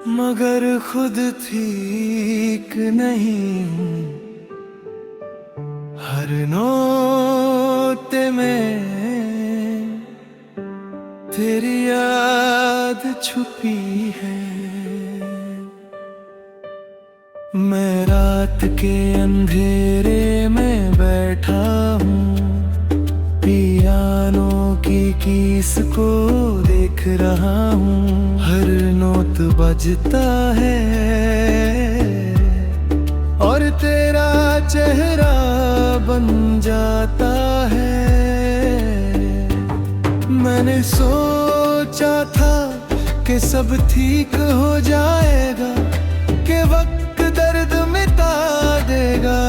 मगर खुद ठीक नहीं हूँ। हर नोट में तेरी याद छुपी है। मैं रात के अंधेरे में बैठा हूँ, पियानो की कीस को देख रहा हूँ। हर नोट बजता है और तेरा चेहरा बन जाता है। मैंने सोचा था कि सब ठीक हो जाएगा, कि वक्त दर्द मिटा देगा,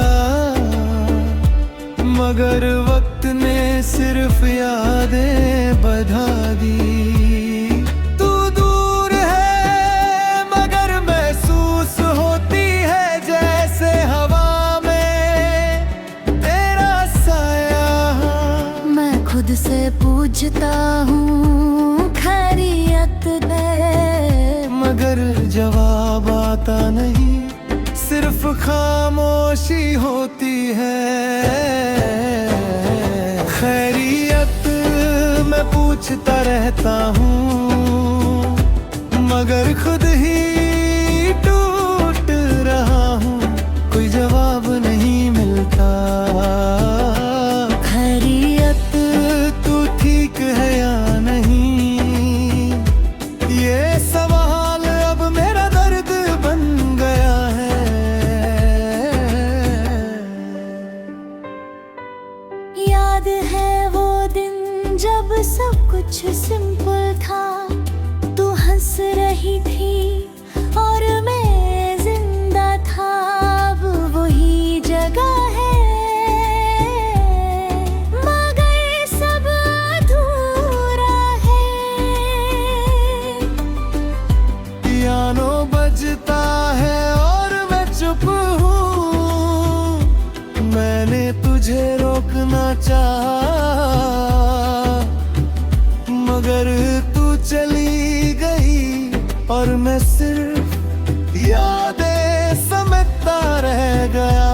मगर वक्त ने सिर्फ यादें बढ़ा दी। तू दूर है मगर महसूस होती है जैसे हवा में तेरा साया। मैं खुद से पूछता हूँ खैरियत है, मगर जवाब आता नहीं, सिर्फ खामोशी होती है। खैरियत मैं पूछता रहता हूँ, मगर खुद ही टूट रहा हूँ। कोई जवाब नहीं मिलता। खैरियत तू ठीक है या नहीं, ये सवाल अब मेरा दर्द बन गया है। याद है वो दिन जब सब कुछ सिंपल था, तू हंस रही थी और मैं जिंदा था। अब वही जगह है मगर सब अधूरा है। पियानो बजता है और मैं चुप हूँ। मैंने तुझे रोकना चाहा, मगर तू चली गई और मैं सिर्फ यादें समेटता रह गया।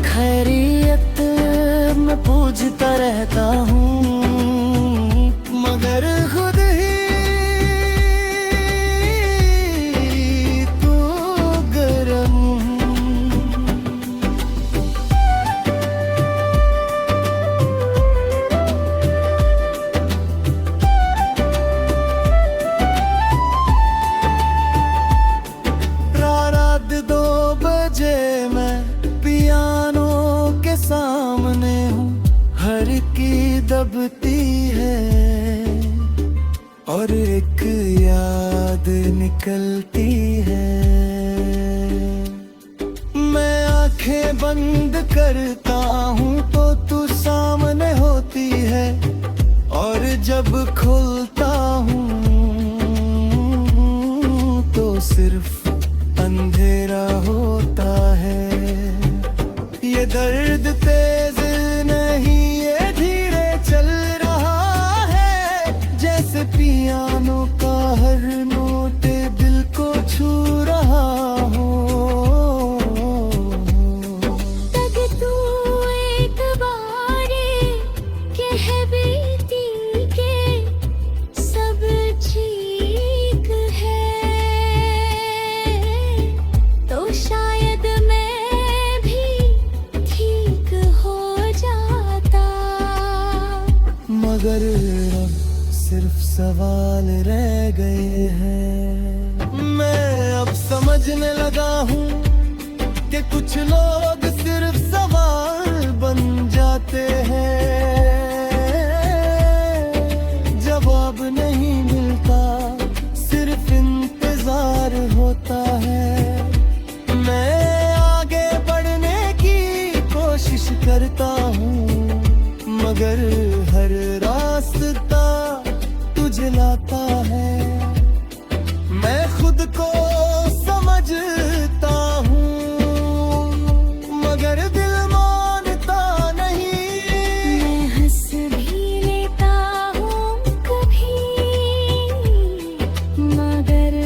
खैरियत मैं पूछता रहता हूँ, मगर खुद ही तू गरम। रात 2 बजे मैं पियानो के सामने हूँ। हर की दबती है और एक याद निकलती है। मैं आंखें बंद करता हूँ तो तू सामने होती है, और जब खोलता हूँ तो सिर्फ अंधेरा होता है। ये दर्द तेज नहीं, ये धीरे चल रहा है, जैसे पियानो का हर नोट दिल को छू रहा हो। तक तू एक बारी कह बीती के सब ठीक है, तो शायद मैं भी ठीक हो जाता। मगर अब सिर्फ सवाल रह गए हैं। मैं अब समझने लगा हूँ कि कुछ लोग सिर्फ सवाल बन जाते हैं। जवाब नहीं मिलता, सिर्फ इंतजार होता है। मैं आगे बढ़ने की कोशिश करता हूँ, मगर हर रास्ता तुझे लाता है। मैं खुद को समझता हूँ, मगर दिल मानता नहीं। मैं हंस भी लेता हूँ कभी, मगर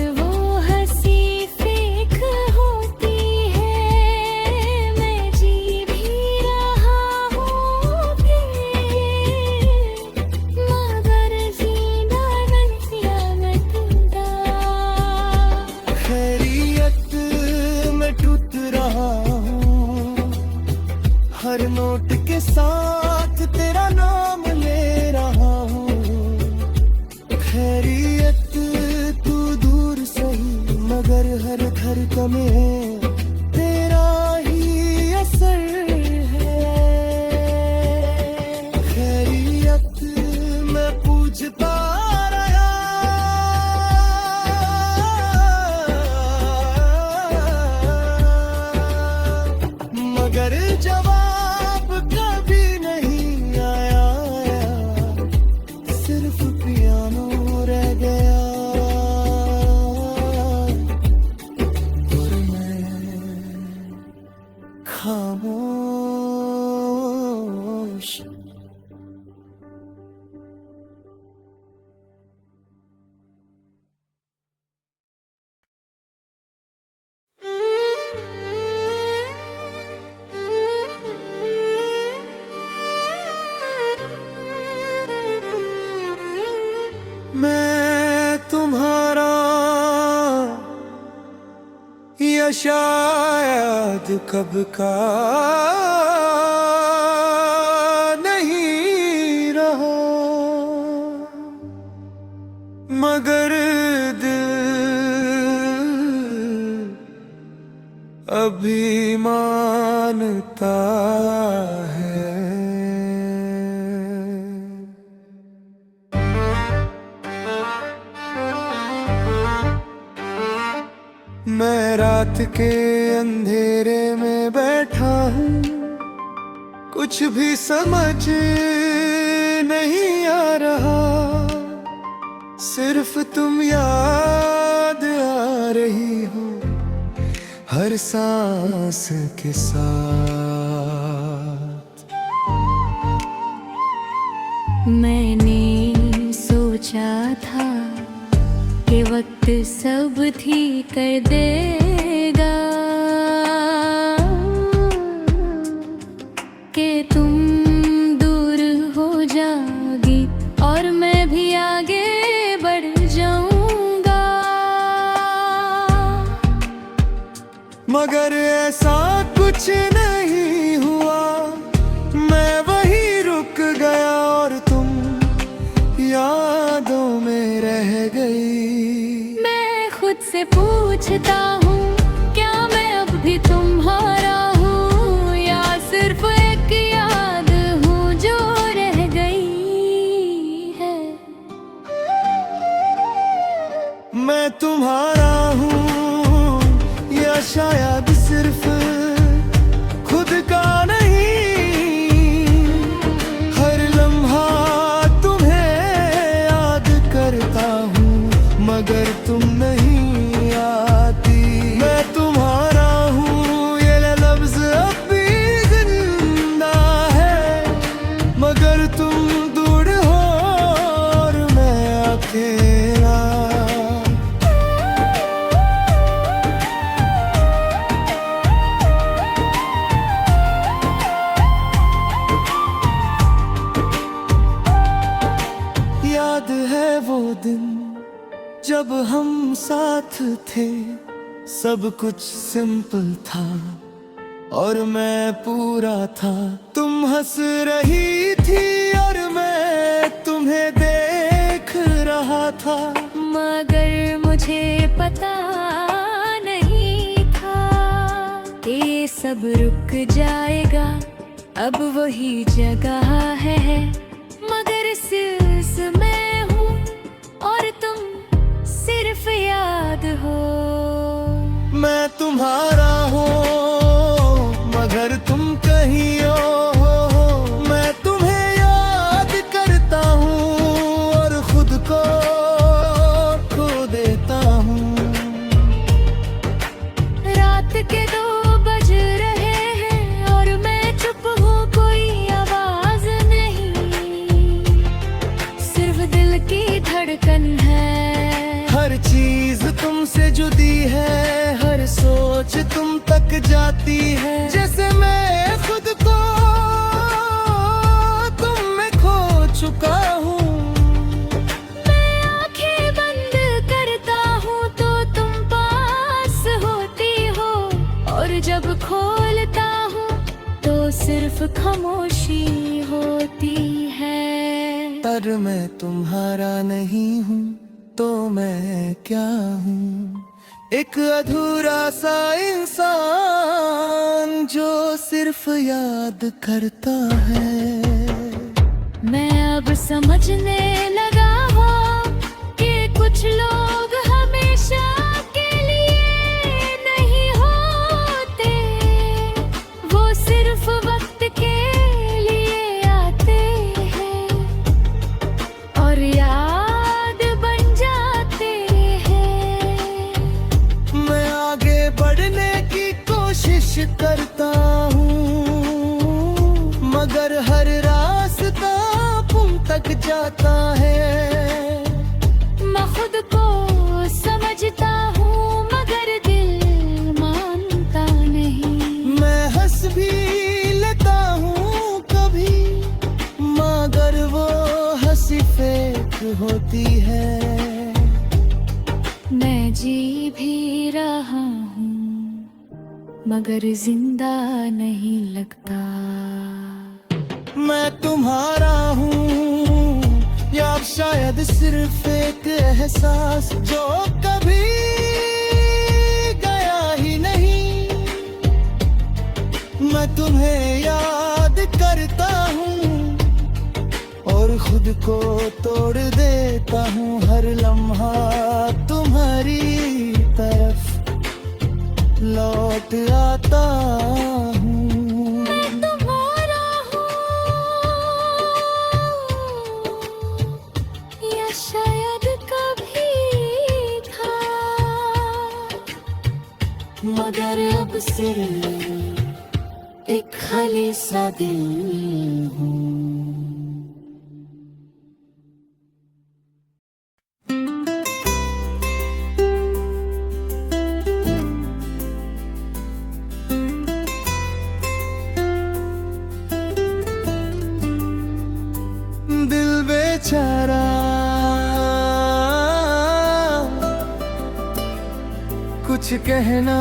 धड़कन तेरा ही असर है। खैरियत मैं पूछता रहा, मगर जवाब कभी नहीं आया। सिर्फ पियानो रह गया और मैं खामोश। मैं तुम्हारा या शायद कब का नहीं रहा, मगर दिल अभी मानता है। मैं रात के अंधेरे में बैठा हूँ, कुछ भी समझ नहीं आ रहा। सिर्फ तुम याद आ रही हो हर सांस के साथ। मैंने सोचा था कि वक्त सब ठीक कर देगा, कि तुम दूर हो जाओगी और मैं भी आगे बढ़ जाऊंगा। मगर ऐसा कुछ नहीं हुआ, मैं वहीं रुक गया और तुम यादों में रह गई। मैं खुद से पूछता हूँ, क्या मैं अब भी तुम्हारा हूँ या सिर्फ एक याद हूँ जो रह गई है। मैं तुम्हारा हूँ या शायद सिर्फ खुद का नहीं। हर लम्हा तुम्हें याद करता हूँ, मगर तुम नहीं आती। मैं तुम्हारा हूँ ये लफ्ज अब भी जिंदा है, मगर तुम दूर हो और मैं अकेला। याद है वो दिन जब हम साथ थे, सब कुछ सिंपल था और मैं पूरा था। तुम हंस रही थी और मैं तुम्हें देख रहा था, मगर मुझे पता नहीं था ये सब रुक जाएगा। अब वही जगह है, मगर इस मैं हूँ और तुम सिर्फ याद हो। मैं तुम्हारा हूँ मगर तुम कहीं हो। मैं तुम्हें याद करता हूँ और खुद को खो देता हूँ। रात के 2 बज रहे हैं और मैं चुप हूँ, कोई आवाज नहीं, सिर्फ दिल की धड़कन है। हर चीज तुमसे जुदी है, हर सोच तुम तक जाती है। जैसे मैं खुद को तुम में खो चुका हूँ। मैं आंखें बंद करता हूँ तो तुम पास होती हो, और जब खोलता हूँ तो सिर्फ खामोशी होती है। पर मैं तुम्हारा नहीं हूँ तो मैं क्या हूँ? एक अधूरा सा इंसान जो सिर्फ याद करता है। मैं अब समझने लगा हूँ कि कुछ लोग हमेशा के लिए नहीं होते, वो सिर्फ वक्त के लिए आते हैं और याद बन जाते हैं। मैं आगे बढ़ने की कोशिश करता हूँ, मगर हर रास्ता पुल तक जाता है। मैं खुद को समझता हूँ मगर दिल मानता नहीं। मैं हंस भी लेता हूँ कभी, मगर वो हंसी फेक होती है। मैं जी भी रहा हूँ मगर जिंदा नहीं लगता। मैं तुम्हारा हूँ या शायद सिर्फ एक एहसास जो कभी गया ही नहीं। मैं तुम्हें याद करता हूँ और खुद को तोड़ देता हूँ। हर लम्हा तुम्हारी तरफ लौट आता हूँ। शायद कभी था मगर अब सिर्फ एक खाली सा दिल हूँ। दिल बेचारा कुछ कहना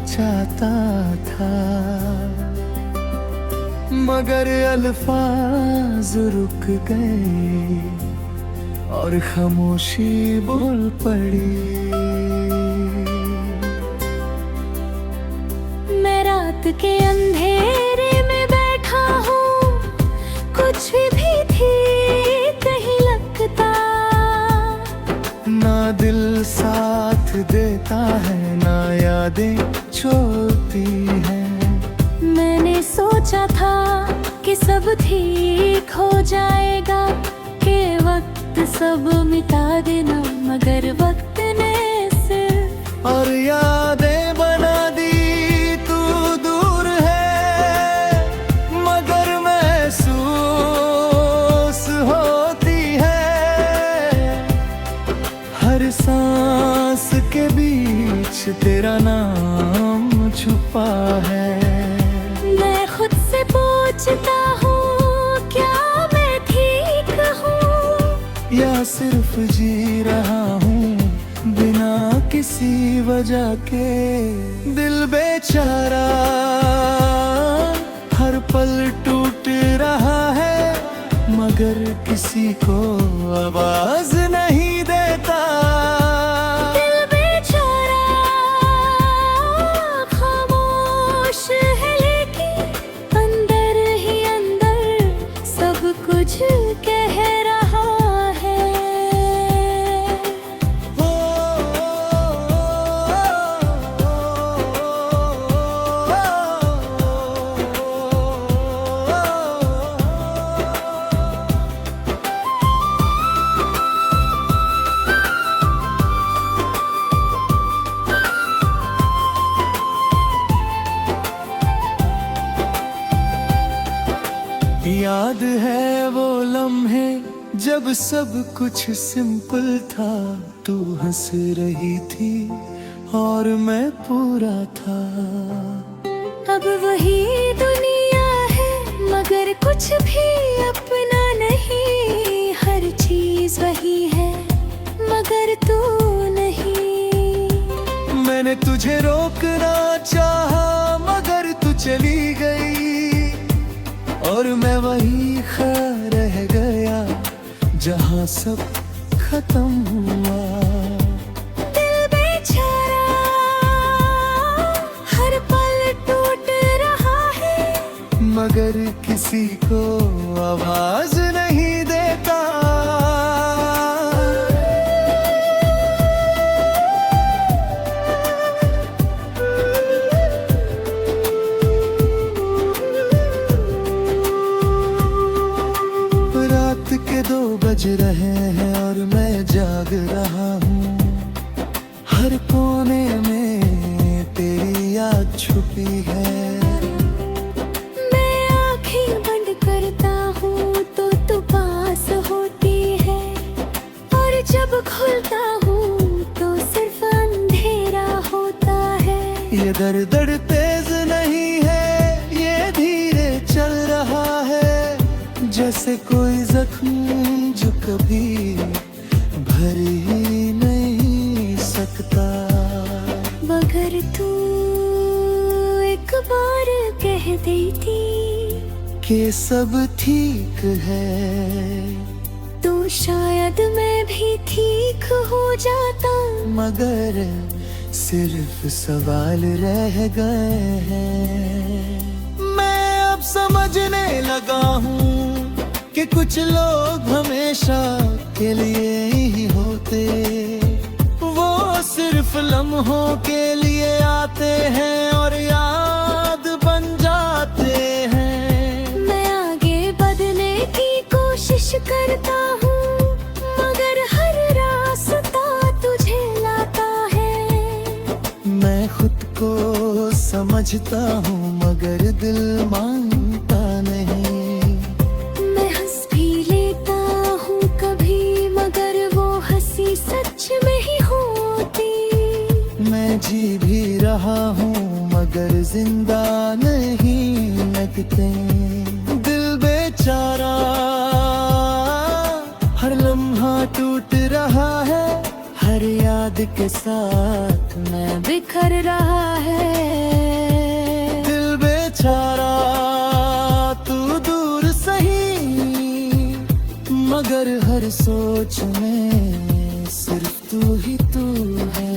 चाहता था, मगर अल्फाज रुक गए और खामोशी बोल पड़ी। मैं रात के अंधेरे में बैठा हूँ, कुछ भी थी कहीं लगता। ना दिल साथ देता है ना यादें छोड़ती हैं। मैंने सोचा था कि सब ठीक हो जाएगा, कि वक्त सब मिटा देना, मगर वक्त ने सिर्फ और यादें बना दी। तू दूर है मगर महसूस होती है। हर सांस के बीच तेरा नाम छुपा है। मैं खुद से पूछता हूँ क्या मैं ठीक हूँ या सिर्फ जी रहा हूँ बिना किसी वजह के। दिल बेचारा हर पल टूट रहा है, मगर किसी को आवाज नहीं देता। दिल बेचारा खामोश है लेकिन अंदर ही अंदर सब कुछ कह रहा है। याद है वो लम्हे जब सब कुछ सिंपल था। तू हंस रही थी और मैं पूरा था। अब वही दुनिया है मगर कुछ भी अपना नहीं। हर चीज वही है मगर तू नहीं। मैंने तुझे रोकना चाहा मगर तू चली गई, और मैं वही खा रह गया जहाँ सब खत्म हुआ। दिल बेचारा किसी को आवाज नहीं देता। रात के 2 बज रहे हैं और मैं जाग रहा हूँ। हर कोने में तेरी याद छुपी है। मैं आँखें बंद करता हूँ तो तू पास होती है, और जब खुलता हूँ तो सिर्फ अंधेरा होता है। ये दर्द तेज नहीं है, ये धीरे चल रहा है, जैसे कोई जख्म जो कभी भर ही नहीं सकता। मगर तू एक बार कह देती कि सब ठीक है, तो शायद मैं भी ठीक हो जाता। मगर सिर्फ सवाल रह गए हैं। मैं अब समझने लगा हूँ कि कुछ लोग हमेशा के लिए ही होते, वो सिर्फ लम्हों के लिए आते हैं और याद बन जाते हैं। मैं आगे बढ़ने की कोशिश करता हूँ, मगर हर रास्ता तुझे लाता है। मैं खुद को समझता हूँ मगर दिल मानता नहीं। मैं हंस भी लेता हूँ कभी, मगर वो हंसी सच में ही होती। मैं जी भी रहा हूँ मगर जिंदा नहीं लगते। दिल बेचारा हर लम्हा टूट रहा है, हर याद के साथ मैं बिखर रहा है। दिल बेचारा तू दूर सही, मगर हर सोच में सिर्फ तू ही तू है।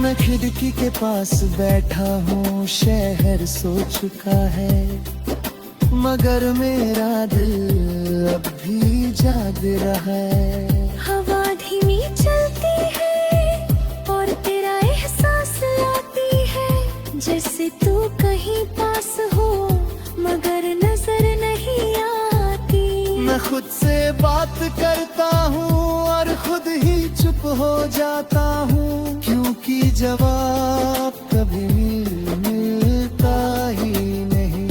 मैं खिड़की के पास बैठा हूँ, शहर सो चुका है, मगर मेरा दिल अब भी जाग रहा है। हवा धीमी चलती है और तेरा एहसास लाती है, जैसे तू कहीं पास हो मगर नजर नहीं आती। मैं खुद से बात करता हूँ और खुद ही चुप हो जाता हूँ, क्योंकि जवाब कभी मिलता ही नहीं।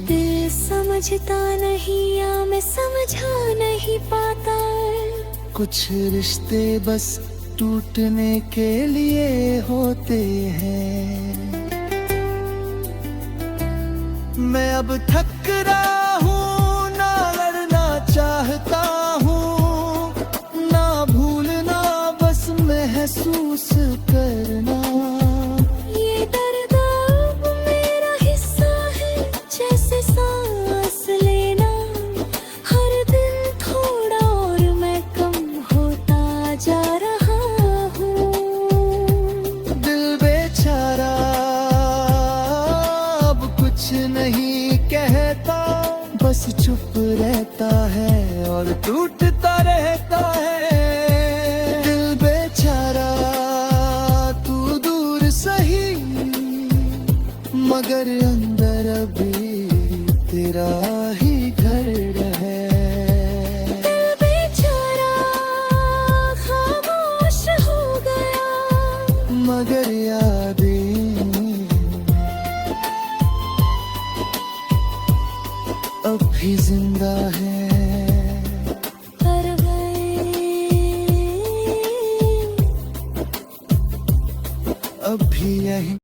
दिल समझता नहीं या मैं समझा नहीं पाता। कुछ रिश्ते बस टूटने के लिए होते हैं। मैं अब थक रहा हूँ, ना लड़ना चाहता हूँ, ना भूलना बस महसूस करना। ये दर्द अब मेरा हिस्सा है, जैसे सांस लेना। हर दिन थोड़ा और मैं कम होता जा रहा हूँ। दिल बेचारा अब कुछ नहीं कहता, बस चुप रहता है और टूटता रहता है। दिल बेचारा तू दूर सही, मगर अंदर अभी तेरा ही घर है। दिल बेचारा खामोश हो गया, मगर यादें अब भी जिंदा है। कर गए अब भी यही